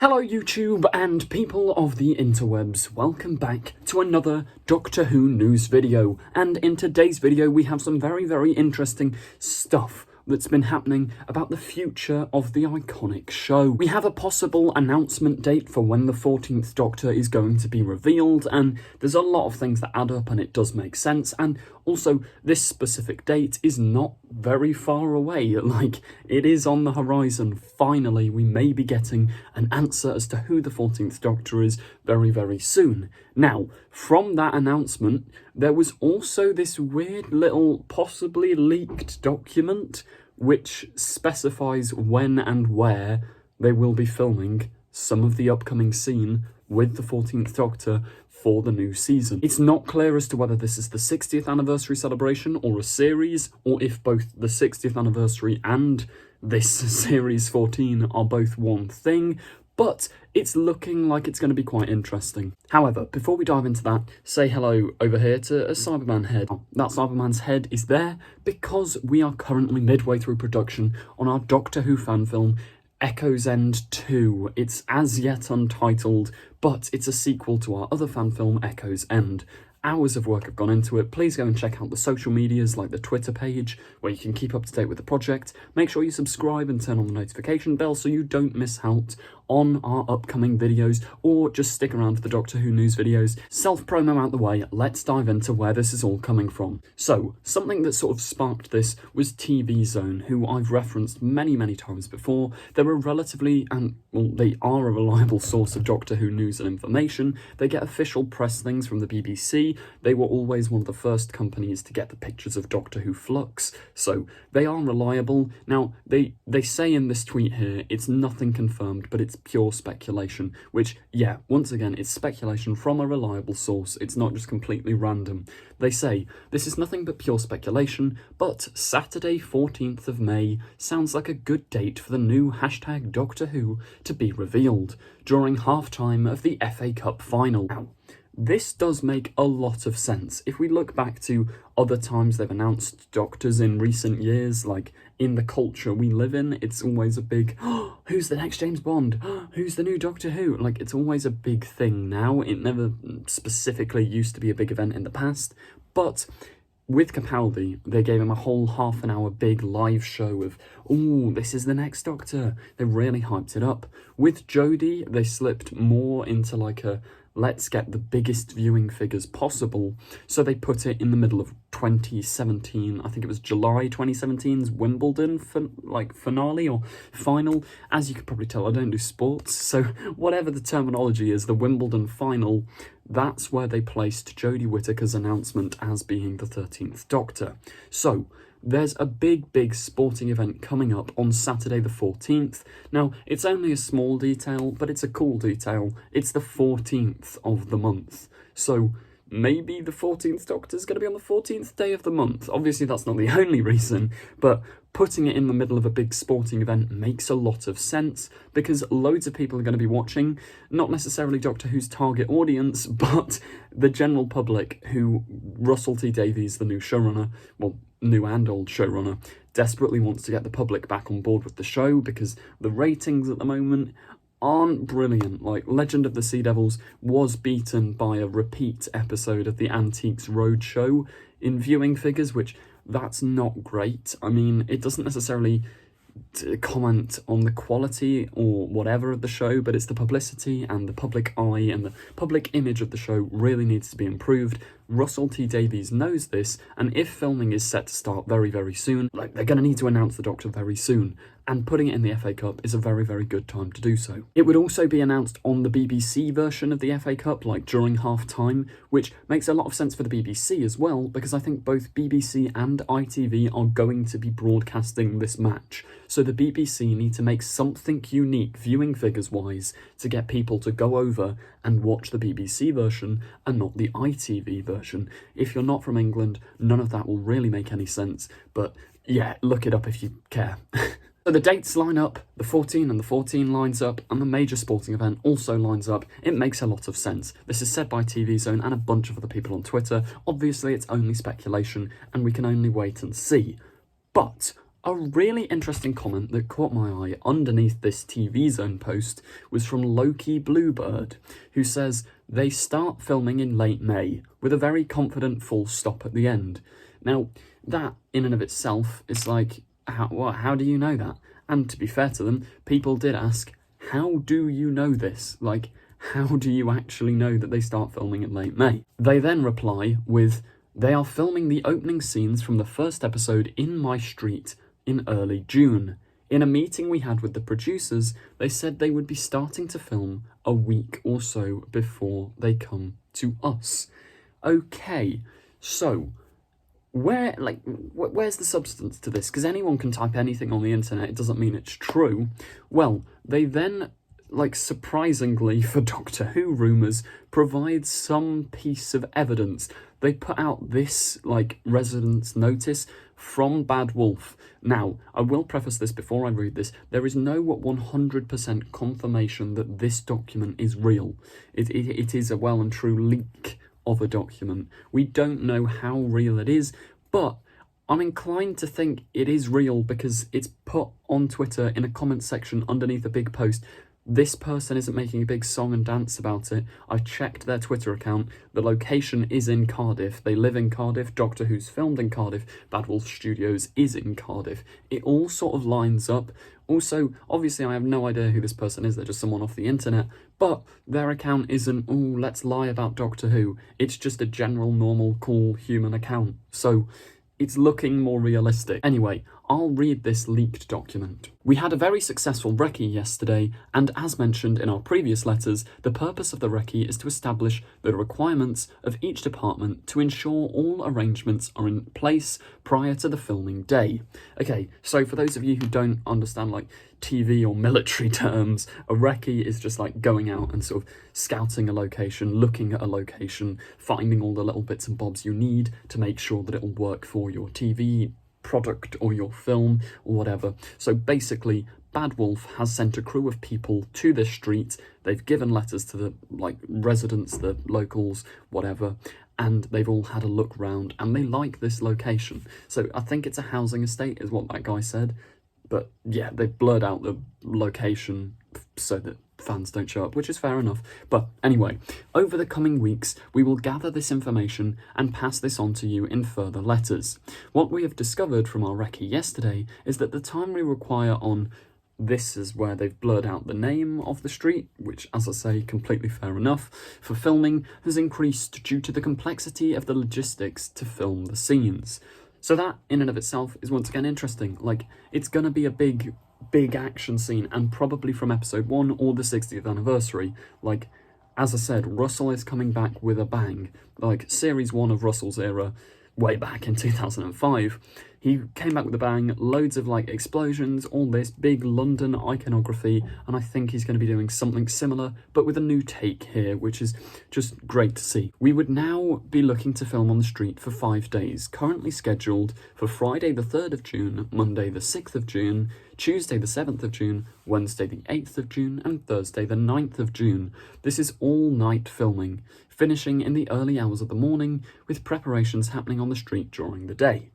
Hello YouTube and people of the interwebs, welcome back to another Doctor Who news video, and in today's video we have some very interesting stuff that's been happening about the future of the iconic show. We have a possible announcement date for when the 14th Doctor is going to be revealed, and there's a lot of things that add up and it does make sense, and also this specific date is not very far away, like it is on the horizon. Finally, we may be getting an answer as to who the 14th Doctor is very soon. Now, from that announcement, there was also this weird little possibly leaked document which specifies when and where they will be filming some of the upcoming scene with the 14th Doctor for the new season. It's not clear as to whether this is the 60th anniversary celebration or a series, or if both the 60th anniversary and this series 14 are both one thing, but it's looking like it's going to be quite interesting. However, before we dive into that, say hello over here to a Cyberman head. That Cyberman's head is there because we are currently midway through production on our Doctor Who fan film, Echoes End 2. It's as yet untitled, but it's a sequel to our other fan film, Echoes End. Hours of work have gone into it. Please go and check out the social medias like the Twitter page where you can keep up to date with the project. Make sure you subscribe and turn on the notification bell so you don't miss out on our upcoming videos, or just stick around for the Doctor Who news videos. Self-promo out the way, let's dive into where this is all coming from. So, something that sort of sparked this was TV Zone, who I've referenced many times before. They're a relatively, they are a reliable source of Doctor Who news and information. They get official press things from the BBC. They were always one of the first companies to get the pictures of Doctor Who flux, so they are reliable. Now, they say in this tweet here, it's nothing confirmed, but it's pure speculation, which, yeah, once again, it's speculation from a reliable source. It's not just completely random. They say, this is nothing but pure speculation, but Saturday 14th of May sounds like a good date for the new hashtag Doctor Who to be revealed during half-time of the FA Cup final. Now, this does make a lot of sense. If we look back to other times they've announced Doctors in recent years, like in the culture we live in, it's always a big, oh, who's the next James Bond? Who's the new Doctor Who? Like, it's always a big thing now. It never specifically used to be a big event in the past, but with Capaldi, they gave him a whole half-an-hour big live show of, ooh, this is the next Doctor. They really hyped it up. With Jodie, they slipped more into like a, let's get the biggest viewing figures possible. So they put it in the middle of 2017. I think it was July 2017's Wimbledon finale or final. As you could probably tell, I don't do sports. So whatever the terminology is, the Wimbledon final, that's where they placed Jodie Whittaker's announcement as being the 13th Doctor. So there's a big sporting event coming up on Saturday the 14th. Now, it's only a small detail, but it's a cool detail. It's the 14th of the month. So maybe the 14th Doctor's going to be on the 14th day of the month. Obviously, that's not the only reason, but putting it in the middle of a big sporting event makes a lot of sense because loads of people are going to be watching, not necessarily Doctor Who's target audience, but the general public who Russell T Davies, the new showrunner, well, new and old showrunner, desperately wants to get the public back on board with the show because the ratings at the moment aren't brilliant. Like, Legend of the Sea Devils was beaten by a repeat episode of the Antiques Roadshow in viewing figures, which that's not great. I mean, it doesn't necessarily comment on the quality or whatever of the show, but it's the publicity and the public eye and the public image of the show really needs to be improved. Russell T Davies knows this, and if filming is set to start very soon, like, they're going to need to announce the Doctor very soon, and putting it in the FA Cup is a very good time to do so. It would also be announced on the BBC version of the FA Cup, like during half-time, which makes a lot of sense for the BBC as well, because I think both BBC and ITV are going to be broadcasting this match. So the BBC need to make something unique viewing figures-wise to get people to go over and watch the BBC version and not the ITV version. If you're not from England, none of that will really make any sense, but yeah, look it up if you care. So the dates line up, the 14 and the 14 lines up, and the major sporting event also lines up. It makes a lot of sense. This is said by TV Zone and a bunch of other people on Twitter. Obviously, it's only speculation, and we can only wait and see. But A really interesting comment that caught my eye underneath this TV Zone post was from Loki Bluebird, who says they start filming in late May, with a very confident full stop at the end. Now, that in and of itself is like, how do you know that? And to be fair to them, people did ask, how do you know this? Like, how do you actually know that they start filming in late May? They then reply with, they are filming the opening scenes from the first episode in my street in early June. In a meeting we had with the producers, they said they would be starting to film a week or so before they come to us. Okay, so where's the substance to this? Because anyone can type anything on the internet, it doesn't mean it's true. Well, they then, surprisingly for Doctor Who rumours, provide some piece of evidence. They put out this, residence notice from Bad Wolf. Now, I will preface this before I read this. There is no 100% confirmation that this document is real. It is a well and true leak of a document. We don't know how real it is, but I'm inclined to think it is real because it's put on Twitter in a comment section underneath a big post. This person isn't making a big song and dance about it. I checked their Twitter account. The location is in Cardiff. They live in Cardiff. Doctor Who's filmed in Cardiff. Bad Wolf Studios is in Cardiff. It all sort of lines up. Also, obviously I have no idea who this person is. They're just someone off the internet. But their account isn't, oh, let's lie about Doctor Who. It's just a general, normal, cool human account. So it's looking more realistic. Anyway, I'll read this leaked document. We had a very successful recce yesterday, and as mentioned in our previous letters, the purpose of the recce is to establish the requirements of each department to ensure all arrangements are in place prior to the filming day. Okay, so for those of you who don't understand TV or military terms, a recce is just going out and sort of scouting a location, looking at a location, finding all the little bits and bobs you need to make sure that it'll work for your TV product or your film or whatever. So basically, Bad Wolf has sent a crew of people to this street. They've given letters to the residents, the locals, whatever, and they've all had a look round and they like this location. So I think it's a housing estate is what that guy said. But yeah, they've blurred out the location so that fans don't show up, which is fair enough. But anyway, over the coming weeks, we will gather this information and pass this on to you in further letters. What we have discovered from our recce yesterday is that the time we require on this is where they've blurred out the name of the street, which, as I say, completely fair enough, for filming has increased due to the complexity of the logistics to film the scenes. So that, in and of itself, is once again interesting. It's going to be a big action scene, and probably from episode 1 or the 60th anniversary. As I said, Russell is coming back with a bang. Series 1 of Russell's era, way back in 2005. He came back with a bang, loads of explosions, all this big London iconography, and I think he's going to be doing something similar, but with a new take here, which is just great to see. We would now be looking to film on the street for 5 days, currently scheduled for Friday the 3rd of June, Monday the 6th of June, Tuesday the 7th of June, Wednesday the 8th of June, and Thursday the 9th of June. This is all night filming, finishing in the early hours of the morning, with preparations happening on the street during the day.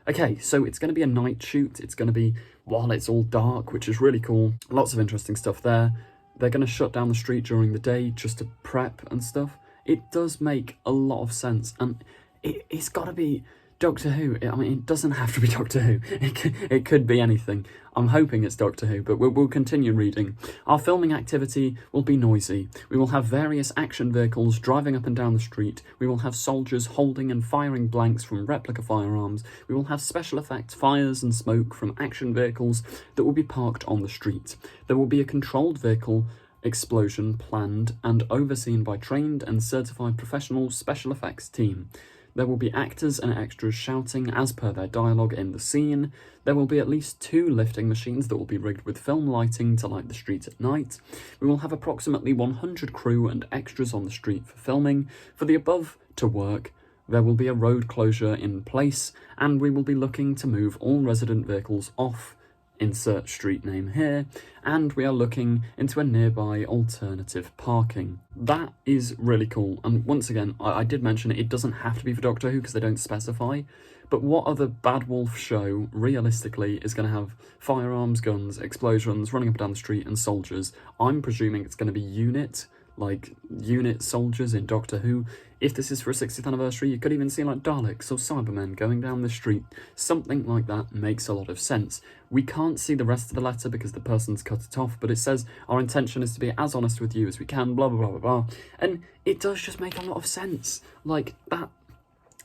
Okay, so it's going to be a night shoot. It's going to be while it's all dark, which is really cool. Lots of interesting stuff there. They're going to shut down the street during the day just to prep and stuff. It does make a lot of sense, and it's got to be Doctor Who. I mean, it doesn't have to be Doctor Who. It could be anything. I'm hoping it's Doctor Who, but we'll continue reading. Our filming activity will be noisy. We will have various action vehicles driving up and down the street. We will have soldiers holding and firing blanks from replica firearms. We will have special effects fires and smoke from action vehicles that will be parked on the street. There will be a controlled vehicle explosion planned and overseen by trained and certified professional special effects team. There will be actors and extras shouting as per their dialogue in the scene. There will be at least 2 lifting machines that will be rigged with film lighting to light the streets at night. We will have approximately 100 crew and extras on the street for filming. For the above to work, there will be a road closure in place, and we will be looking to move all resident vehicles off insert street name here, and we are looking into a nearby alternative parking. That is really cool, and once again, I did mention it doesn't have to be for Doctor Who because they don't specify, but what other Bad Wolf show, realistically, is going to have firearms, guns, explosions, running up and down the street, and soldiers? I'm presuming it's going to be Unit, like Unit soldiers in Doctor Who. If this is for a 60th anniversary, you could even see like Daleks or Cybermen going down the street. Something like that makes a lot of sense. We can't see the rest of the letter because the person's cut it off, but it says, our intention is to be as honest with you as we can, blah, blah, blah, blah, blah. And it does just make a lot of sense. Like,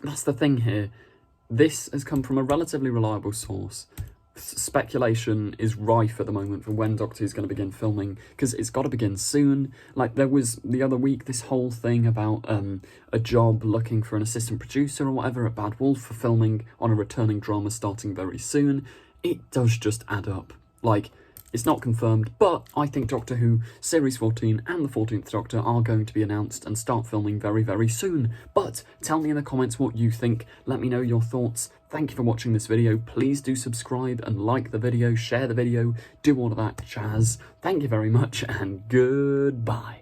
that's the thing here. This has come from a relatively reliable source. Speculation is rife at the moment for when Doctor Who's going to begin filming, because it's got to begin soon. Like, there was the other week this whole thing about a job looking for an assistant producer or whatever at Bad Wolf for filming on a returning drama starting very soon. It does just add up. Like, it's not confirmed, but I think Doctor Who Series 14 and the 14th Doctor are going to be announced and start filming very, very soon. But tell me in the comments what you think. Let me know your thoughts. Thank you for watching this video. Please do subscribe and like the video, share the video, do all of that jazz. Thank you very much, and goodbye.